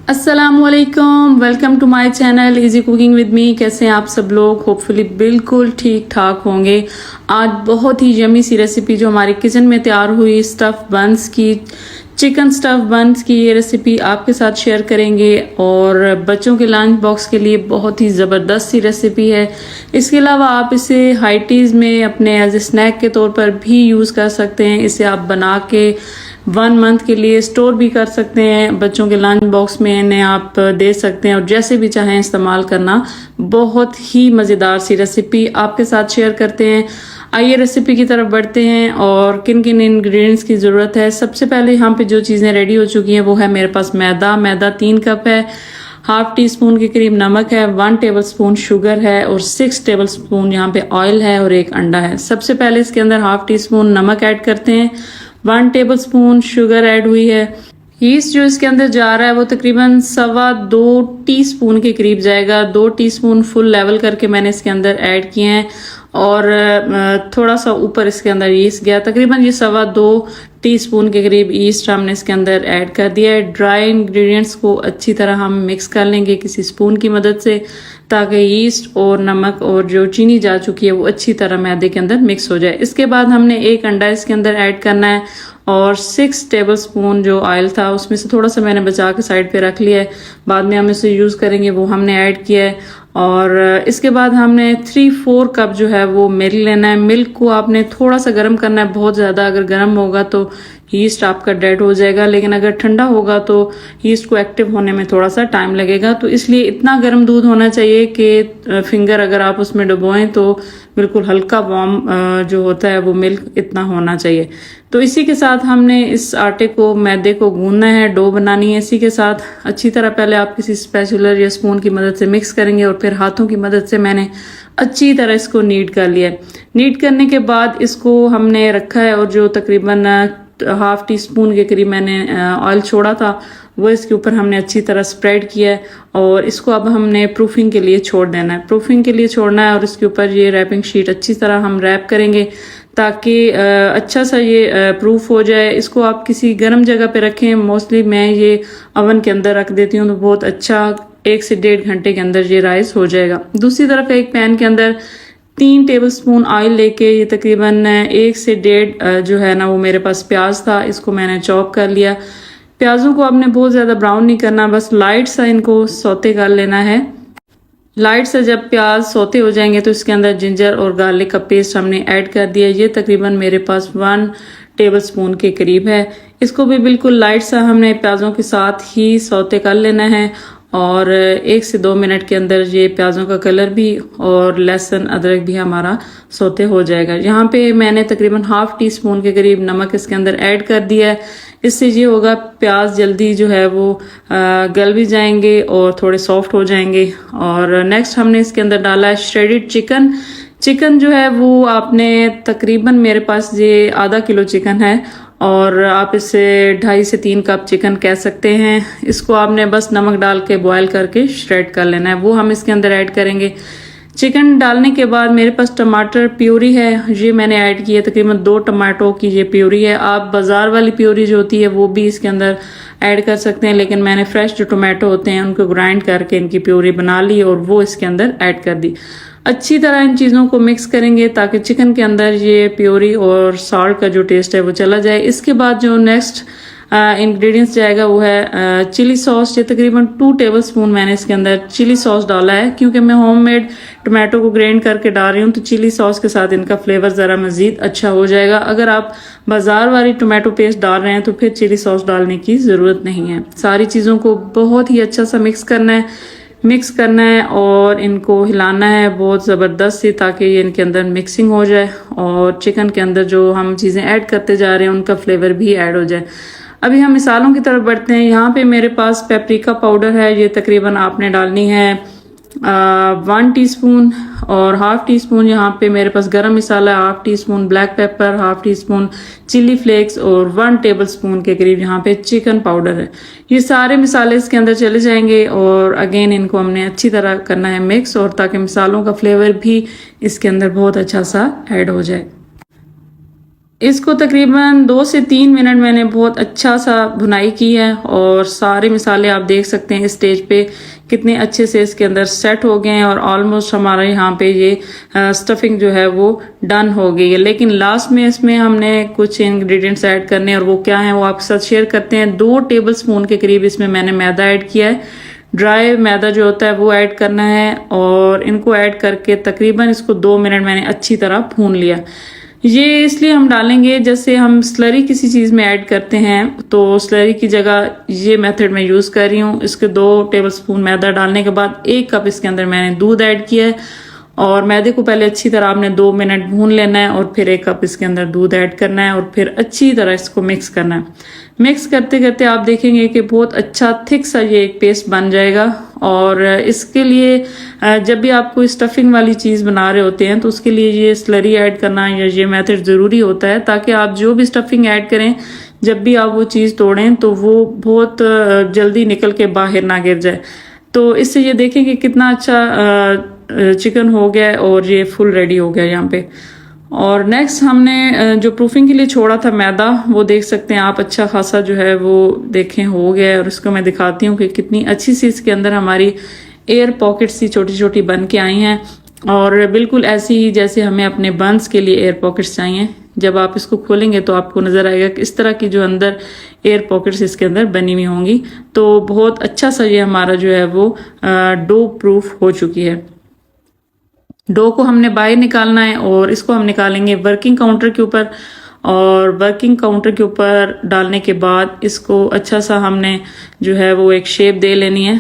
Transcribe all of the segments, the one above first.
अस्सलामुअलैकुम, welcome to my channel easy cooking with me. कैसे हैं आप सब लोग? होपफुली बिल्कुल ठीक ठाक होंगे। आज बहुत ही यमी सी रेसिपी जो हमारे किचन में तैयार हुई स्टफ बंस की, चिकन स्टफ बंस की ये रेसिपी आपके साथ शेयर करेंगे और बच्चों के लंच बॉक्स के लिए बहुत ही ज़बरदस्त सी रेसिपी है। इसके अलावा आप इसे हाइटीज़ में अपने एज ए स्नैक के तौर पर भी यूज़ कर सकते हैं। इसे आप बना के 1 मंथ के लिए स्टोर भी कर सकते हैं। बच्चों के लंच बॉक्स में इन्हें आप दे सकते हैं और जैसे भी चाहें इस्तेमाल करना। बहुत ही मज़ेदार सी रेसिपी आपके साथ शेयर करते हैं। आइए रेसिपी की तरफ बढ़ते हैं और किन किन इंग्रेडिएंट्स की ज़रूरत है। सबसे पहले यहाँ पे जो चीज़ें रेडी हो चुकी हैं वो है मेरे पास मैदा 3 कप है, हाफ टी स्पून के करीब नमक है, 1 टेबल स्पून शुगर है और 6 टेबल स्पून यहाँ पे ऑयल है और 1 अंडा है। सबसे पहले इसके अंदर हाफ टी स्पून नमक ऐड करते हैं, 1 टेबल स्पून शुगर ऐड हुई है। यीस्ट जो इसके अंदर जा रहा है वो तकरीबन 2.25 टीस्पून के करीब जाएगा। 2 टीस्पून फुल लेवल करके मैंने इसके अंदर ऐड किए हैं और थोड़ा सा ऊपर इसके अंदर यीस्ट गया। तकरीबन ये 2.25 टीस्पून के करीब यीस्ट हमने इसके अंदर ऐड कर दिया है। ड्राई इंग्रेडिएंट्स को अच्छी तरह हम मिक्स कर लेंगे किसी स्पून की मदद से, ताकि यीस्ट और नमक और जो चीनी जा चुकी है वो अच्छी तरह मैदे के अंदर मिक्स हो जाए। इसके बाद हमने 1 अंडा इसके अंदर ऐड करना है और 6 टेबल स्पून जो ऑयल था उसमें से थोड़ा सा मैंने बचा के साइड पे रख लिया है, बाद में हम इसे यूज़ करेंगे, वो हमने ऐड किया है। और इसके बाद हमने 3-4 कप जो है वो मिल्क लेना है। मिल्क को आपने थोड़ा सा गर्म करना है, बहुत ज़्यादा अगर गर्म होगा तो यीस्ट आपका डेड हो जाएगा, लेकिन अगर ठंडा होगा तो यीस्ट को एक्टिव होने में थोड़ा सा टाइम लगेगा। तो इसलिए इतना गर्म दूध होना चाहिए कि फिंगर अगर आप उसमें डुबोएं तो बिल्कुल हल्का वार्म जो होता है वो मिल्क इतना होना चाहिए। तो इसी के साथ हमने इस आटे को, मैदे को गूंदना है, डो बनानी है। इसी के साथ अच्छी तरह पहले आप किसी स्पैचुलर या स्पून की मदद से मिक्स करेंगे और फिर हाथों की मदद से मैंने अच्छी तरह इसको नीड कर लिया है। नीड करने के बाद इसको हमने रखा है और जो तकरीबन हाफ टी स्पून के करीब मैंने ऑयल छोड़ा था वो इसके ऊपर हमने अच्छी तरह स्प्रेड किया है और इसको अब हमने प्रूफिंग के लिए छोड़ देना है। प्रूफिंग के लिए छोड़ना है और इसके ऊपर ये रैपिंग शीट अच्छी तरह हम रैप करेंगे ताकि अच्छा सा ये प्रूफ हो जाए। इसको आप किसी गर्म जगह पे रखें। मोस्टली मैं ये ओवन के अंदर रख देती हूँ तो बहुत अच्छा 1 से 1.5 घंटे के अंदर ये राइस हो जाएगा। दूसरी तरफ एक पैन के अंदर 3 टेबल स्पून ऑयल लेके ये तकरीबन 1 से 1.5 जो है ना वो मेरे पास प्याज था, इसको मैंने चॉप कर लिया। प्याजों को आपने बहुत ज़्यादा ब्राउन नहीं करना, बस लाइट सा इनको सौते कर लेना है। लाइट से जब प्याज सौते हो जाएंगे तो इसके अंदर जिंजर और गार्लिक का पेस्ट हमने ऐड कर दिया। ये तकरीबन मेरे पास 1 टेबल स्पून के करीब है। इसको भी बिल्कुल लाइट सा हमने प्याजों के साथ ही सौते कर लेना है और 1 से 2 मिनट के अंदर ये प्याजों का कलर भी और लहसुन अदरक भी हमारा सौते हो जाएगा। यहाँ पे मैंने तकरीबन हाफ टी स्पून के करीब नमक इसके अंदर ऐड कर दिया है। इससे ये होगा प्याज जल्दी जो है वो गल भी जाएंगे और थोड़े सॉफ्ट हो जाएंगे। और नेक्स्ट हमने इसके अंदर डाला है श्रेडेड चिकन। चिकन जो है वो आपने तकरीबन, मेरे पास ये आधा किलो चिकन है और आप इसे 2.5 से 3 कप चिकन कह सकते हैं। इसको आपने बस नमक डाल के बॉयल करके श्रेड कर लेना है, वो हम इसके अंदर ऐड करेंगे। चिकन डालने के बाद मेरे पास टमाटर प्यूरी है, ये मैंने ऐड की है। तकरीबन 2 टमाटो की ये प्यूरी है। आप बाजार वाली प्यूरी जो होती है वो भी इसके अंदर ऐड कर सकते हैं, लेकिन मैंने फ्रेश जो टमाटो होते हैं उनको ग्राइंड करके इनकी प्यूरी बना ली और वो इसके अंदर ऐड कर दी। अच्छी तरह इन चीज़ों को मिक्स करेंगे ताकि चिकन के अंदर ये प्योरी और सॉल्ट का जो टेस्ट है वो चला जाए। इसके बाद जो नेक्स्ट इंग्रेडिएंट्स जाएगा वो है चिली सॉस। ये तकरीबन 2 टेबल स्पून मैंने इसके अंदर चिली सॉस डाला है, क्योंकि मैं होममेड टमाटो को ग्राइंड करके डाल रही हूँ तो चिली सॉस के साथ इनका फ्लेवर ज़रा मज़ीद अच्छा हो जाएगा। अगर आप बाज़ार वाली टमाटो पेस्ट डाल रहे हैं तो फिर चिली सॉस डालने की ज़रूरत नहीं है। सारी चीज़ों को बहुत ही अच्छा सा मिक्स करना है और इनको हिलाना है बहुत ज़बरदस्त सी, ताकि ये इनके अंदर मिक्सिंग हो जाए और चिकन के अंदर जो हम चीज़ें ऐड करते जा रहे हैं उनका फ्लेवर भी ऐड हो जाए। अभी हम मिसालों की तरफ बढ़ते हैं। यहाँ पे मेरे पास पेपरिका पाउडर है, ये तकरीबन आपने डालनी है 1 टीस्पून और हाफ टी स्पून यहाँ पे मेरे पास गरम मसाला है, half teaspoon black pepper, half teaspoon chilli flakes और 1 टेबल स्पून के करीब यहाँ पे चिकन पाउडर है। ये सारे मसाले इसके अंदर चले जाएंगे और अगेन इनको हमने अच्छी तरह करना है मिक्स, और ताकि मसालों का फ्लेवर भी इसके अंदर बहुत अच्छा सा ऐड हो जाए। इसको तकरीबन 2 से 3 मिनट मैंने बहुत अच्छा सा भुनाई की है और सारे मसाले आप देख सकते हैं इस स्टेज पे कितने अच्छे से इसके अंदर सेट हो गए हैं और ऑलमोस्ट हमारा यहाँ पे ये स्टफिंग जो है वो डन हो गई है। लेकिन लास्ट में इसमें हमने कुछ इंग्रेडिएंट्स ऐड करने और वो क्या है वो आपके साथ शेयर करते हैं। 2 टेबल स्पून के करीब इसमें मैंने मैदा ऐड किया है, ड्राई मैदा जो होता है वो ऐड करना है और इनको ऐड करके तकरीबन इसको 2 मिनट मैंने अच्छी तरह भून लिया। ये इसलिए हम डालेंगे जैसे हम स्लरी किसी चीज़ में ऐड करते हैं तो स्लरी की जगह ये मेथड मैं यूज़ कर रही हूँ। इसके 2 टेबलस्पून मैदा डालने के बाद 1 कप इसके अंदर मैंने दूध ऐड किया है और मैदे को पहले अच्छी तरह आपने 2 मिनट भून लेना है और फिर 1 कप इसके अंदर दूध ऐड करना है और फिर अच्छी तरह इसको मिक्स करना है। मिक्स करते करते आप देखेंगे कि बहुत अच्छा थिक सा ये एक पेस्ट बन जाएगा। और इसके लिए जब भी आप कोई स्टफिंग वाली चीज़ बना रहे होते हैं तो उसके लिए ये स्लरी ऐड करना या ये मेथड ज़रूरी होता है ताकि आप जो भी स्टफिंग ऐड करें जब भी आप वो चीज़ तोड़ें तो वो बहुत जल्दी निकल के बाहर ना गिर जाए। तो इससे ये देखें कि कितना अच्छा चिकन हो गया और ये फुल रेडी हो गया यहाँ पे। और नेक्स्ट हमने जो प्रूफिंग के लिए छोड़ा था मैदा वो देख सकते हैं आप अच्छा खासा जो है वो देखें हो गया है और इसको मैं दिखाती हूँ कि कितनी अच्छी सी इसके अंदर हमारी एयर पॉकेट्स सी छोटी छोटी बन के आई हैं और बिल्कुल ऐसी ही जैसे हमें अपने बंस के लिए एयर पॉकेट्स चाहिए। जब आप इसको खोलेंगे तो आपको नज़र आएगा कि इस तरह की जो अंदर एयर पॉकेट्स इसके अंदर बनी हुई होंगी। तो बहुत अच्छा सा ये हमारा जो है वो डो प्रूफ हो चुकी है। डो को हमने बाहर निकालना है और इसको हम निकालेंगे वर्किंग काउंटर के ऊपर और वर्किंग काउंटर के ऊपर डालने के बाद इसको अच्छा सा हमने जो है वो एक शेप दे लेनी है।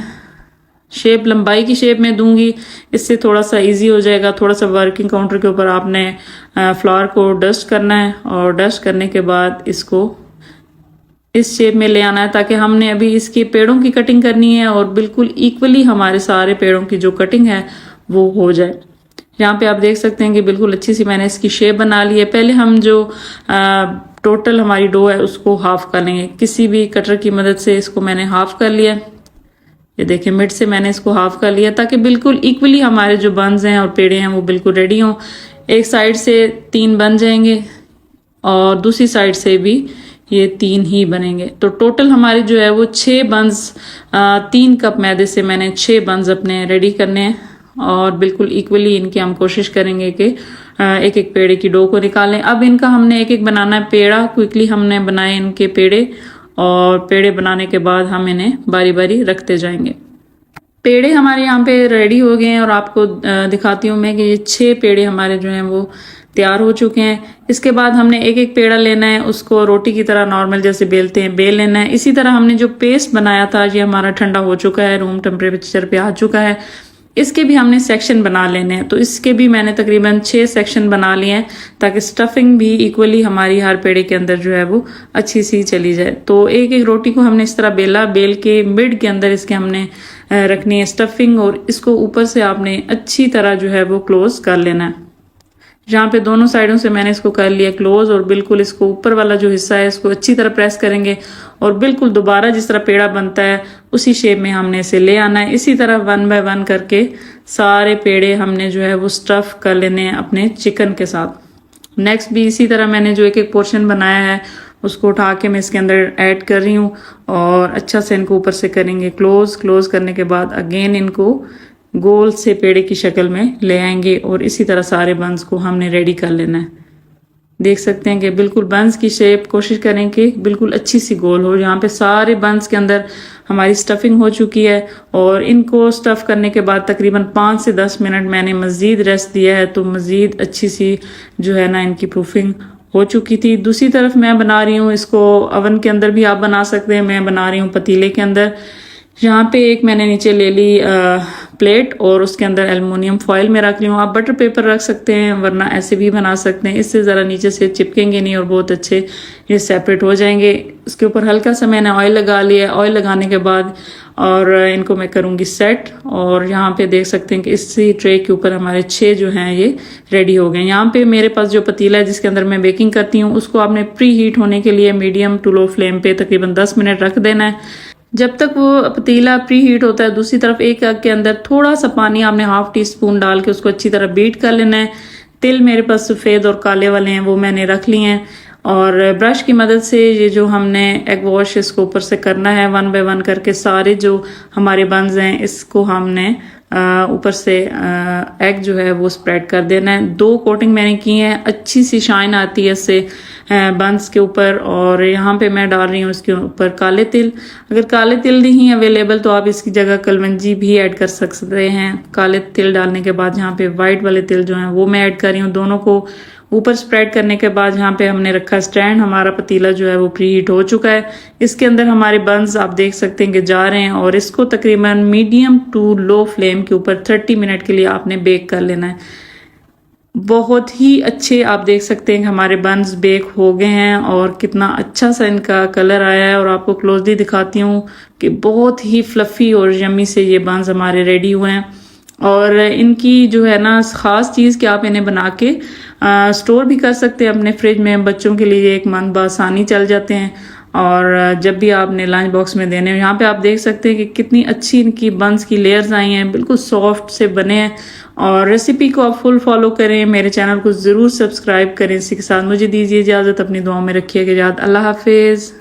शेप लंबाई की शेप में दूंगी, इससे थोड़ा सा इजी हो जाएगा। थोड़ा सा वर्किंग काउंटर के ऊपर आपने फ्लावर को डस्ट करना है और डस्ट करने के बाद इसको इस शेप में ले आना है ताकि हमने अभी इसके पेड़ों की कटिंग करनी है और बिल्कुल इक्वली हमारे सारे पेड़ों की जो कटिंग है वो हो जाए। यहाँ पे आप देख सकते हैं कि बिल्कुल अच्छी सी मैंने इसकी शेप बना ली है। पहले हम जो टोटल हमारी डो है उसको हाफ कर लेंगे, किसी भी कटर की मदद से इसको मैंने हाफ कर लिया। ये देखिए मिड से मैंने इसको हाफ कर लिया ताकि बिल्कुल इक्वली हमारे जो बंस हैं और पेड़े हैं वो बिल्कुल रेडी हों। एक साइड से 3 बन जाएंगे और दूसरी साइड से भी ये 3 ही बनेंगे। तो टोटल हमारे जो है वो 6 बंस 3 कप मैदे से मैंने 6 बंस अपने रेडी करने हैं और बिल्कुल इक्वली इनकी हम कोशिश करेंगे कि एक एक पेड़े की डो को निकालें। अब इनका हमने एक एक बनाना है पेड़ा। क्विकली हमने बनाए इनके पेड़े और पेड़े बनाने के बाद हम इन्हें बारी बारी रखते जाएंगे। पेड़े हमारे यहाँ पे रेडी हो गए हैं और आपको दिखाती हूँ मैं कि ये 6 पेड़े हमारे जो हैं वो तैयार हो चुके हैं। इसके बाद हमने एक एक पेड़ा लेना है, उसको रोटी की तरह नॉर्मल जैसे बेलते हैं बेल लेना है। इसी तरह हमने जो पेस्ट बनाया था ये हमारा ठंडा हो चुका है, रूम टेम्परेचर पे आ चुका है। इसके भी हमने सेक्शन बना लेने हैं। तो इसके भी मैंने तकरीबन 6 सेक्शन बना लिए हैं ताकि स्टफिंग भी इक्वली हमारी हर पेड़े के अंदर जो है वो अच्छी सी चली जाए। तो एक एक रोटी को हमने इस तरह बेला, बेल के मिड के अंदर इसके हमने रखनी है स्टफिंग और इसको ऊपर से आपने अच्छी तरह जो है वो क्लोज कर लेना है। जहाँ पे दोनों साइडों से मैंने इसको कर लिया क्लोज और बिल्कुल इसको ऊपर वाला जो हिस्सा है इसको अच्छी तरह प्रेस करेंगे और बिल्कुल दोबारा जिस तरह पेड़ा बनता है उसी शेप में हमने इसे ले आना है। इसी तरह 1 बाय 1 करके सारे पेड़े हमने जो है वो स्टफ कर लेने हैं अपने चिकन के साथ। नेक्स्ट भी इसी तरह मैंने जो एक एक पोर्शन बनाया है उसको उठा के मैं इसके अंदर ऐड कर रही हूँ और अच्छा से इनको ऊपर से करेंगे क्लोज। क्लोज करने के बाद अगेन इनको गोल से पेड़े की शक्ल में ले आएंगे और इसी तरह सारे बंस को हमने रेडी कर लेना है। देख सकते हैं कि बिल्कुल बंस की शेप कोशिश करें कि बिल्कुल अच्छी सी गोल हो। यहाँ पे सारे बंस के अंदर हमारी स्टफिंग हो चुकी है और इनको स्टफ करने के बाद तकरीबन 5 से 10 मिनट मैंने मज़ीद रेस्ट दिया है तो मज़ीद अच्छी सी जो है ना इनकी प्रूफिंग हो चुकी थी। दूसरी तरफ मैं बना रही हूँ इसको ओवन के अंदर भी आप बना सकते हैं, मैं बना रही हूँ पतीले के अंदर। यहाँ पे एक मैंने नीचे ले ली प्लेट और उसके अंदर एल्युमिनियम फॉइल में रख ली हूँ। आप बटर पेपर रख सकते हैं वरना ऐसे भी बना सकते हैं, इससे ज़रा नीचे से चिपकेंगे नहीं और बहुत अच्छे ये सेपरेट हो जाएंगे। इसके ऊपर हल्का सा मैंने ऑयल लगा लिया। ऑयल लगाने के बाद और इनको मैं करूँगी सेट और यहाँ पे देख सकते हैं कि इसी ट्रे के ऊपर हमारे 6 जो हैं ये रेडी हो गए। यहाँ पे मेरे पास जो पतीला है जिसके अंदर मैं बेकिंग करती हूँ उसको आपने प्री हीट होने के लिए मीडियम टू लो फ्लेम पे तकरीबन 10 मिनट रख देना है। जब तक वो पतीला प्री हीट होता है दूसरी तरफ एक आग के अंदर थोड़ा सा पानी आपने ½ टीस्पून डाल के उसको अच्छी तरह बीट कर लेना है। तिल मेरे पास सफ़ेद और काले वाले हैं वो मैंने रख लिए हैं और ब्रश की मदद से ये जो हमने एग वॉश इसको ऊपर से करना है, 1 बाय 1 करके सारे जो हमारे बंस हैं इसको हमने ऊपर से एग जो है वो स्प्रेड कर देना है। 2 कोटिंग मैंने की है, अच्छी सी शाइन आती है इससे बंस के ऊपर। और यहाँ पे मैं डाल रही हूँ इसके ऊपर काले तिल। अगर काले तिल नहीं अवेलेबल तो आप इसकी जगह कलवंजी भी ऐड कर सकते हैं। काले तिल डालने के बाद यहाँ पे वाइट वाले तिल जो हैं वो मैं ऐड कर रही हूँ। दोनों को ऊपर स्प्रेड करने के बाद यहाँ पे हमने रखा स्टैंड। हमारा पतीला जो है वो प्री हीट हो चुका है। इसके अंदर हमारे बंस आप देख सकते हैं कि जा रहे हैं और इसको तकरीबन मीडियम टू लो फ्लेम के ऊपर 30 मिनट के लिए आपने बेक कर लेना है। बहुत ही अच्छे आप देख सकते हैं कि हमारे बंस बेक हो गए हैं और कितना अच्छा सा इनका कलर आया है। और आपको क्लोजली दिखाती हूँ कि बहुत ही फ्लफी और यम्मी से ये बंस हमारे रेडी हुए हैं। और इनकी जो है ना ख़ास चीज़ कि आप इन्हें बना के स्टोर भी कर सकते हैं अपने फ्रिज में। बच्चों के लिए एक मंथ बासानी चल जाते हैं और जब भी आपने लंच बॉक्स में देने हो। यहाँ पे आप देख सकते हैं कि कितनी अच्छी इनकी बंस की लेयर्स आई हैं, बिल्कुल सॉफ्ट से बने हैं। और रेसिपी को आप फुल फॉलो करें, मेरे चैनल को ज़रूर सब्सक्राइब करें। इसी के साथ मुझे दीजिए इजाज़त, अपनी दुआओं में रखिएगा याद। अल्लाह हाफिज़।